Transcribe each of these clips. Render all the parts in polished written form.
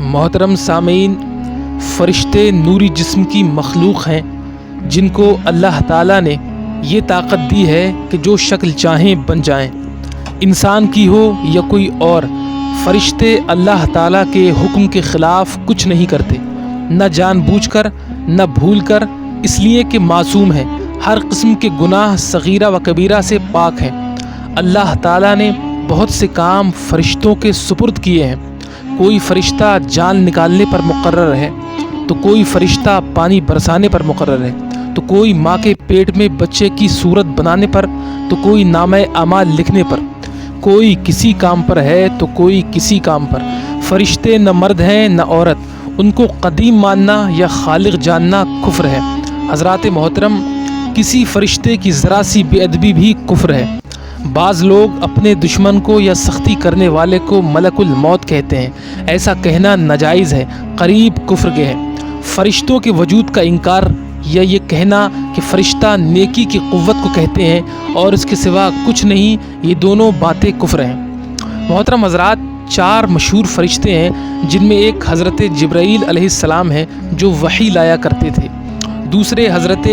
محترم سامعین، فرشتے نوری جسم کی مخلوق ہیں جن کو اللہ تعالیٰ نے یہ طاقت دی ہے کہ جو شکل چاہیں بن جائیں، انسان کی ہو یا کوئی اور۔ فرشتے اللہ تعالیٰ کے حکم کے خلاف کچھ نہیں کرتے، نہ جان بوجھ کر نہ بھول کر، اس لیے کہ معصوم ہیں، ہر قسم کے گناہ صغیرہ و کبیرہ سے پاک ہیں۔ اللہ تعالیٰ نے بہت سے کام فرشتوں کے سپرد کیے ہیں۔ کوئی فرشتہ جان نکالنے پر مقرر ہے، تو کوئی فرشتہ پانی برسانے پر مقرر ہے، تو کوئی ماں کے پیٹ میں بچے کی صورت بنانے پر، تو کوئی نامہ اعمال لکھنے پر۔ کوئی کسی کام پر ہے تو کوئی کسی کام پر۔ فرشتے نہ مرد ہیں نہ عورت، ان کو قدیم ماننا یا خالق جاننا کفر ہے۔ حضرات محترم، کسی فرشتے کی ذرا سی بے ادبی بھی کفر ہے۔ بعض لوگ اپنے دشمن کو یا سختی کرنے والے کو ملک الموت کہتے ہیں، ایسا کہنا ناجائز ہے، قریب کفر کے ہے۔ فرشتوں کے وجود کا انکار یا یہ کہنا کہ فرشتہ نیکی کی قوت کو کہتے ہیں اور اس کے سوا کچھ نہیں، یہ دونوں باتیں کفر ہیں۔ محترم حضرات، 4 مشہور فرشتے ہیں جن میں ایک حضرت جبرائیل علیہ السلام ہیں جو وحی لایا کرتے تھے، دوسرے حضرت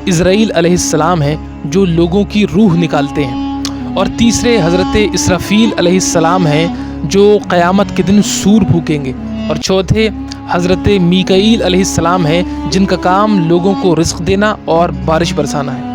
عزرائیل علیہ السلام ہیں جو لوگوں کی روح نکالتے ہیں، اور تیسرے حضرت اسرافیل علیہ السلام ہیں جو قیامت کے دن سور پھونکیں گے، اور چوتھے حضرت میکائیل علیہ السلام ہیں جن کا کام لوگوں کو رزق دینا اور بارش برسانا ہے۔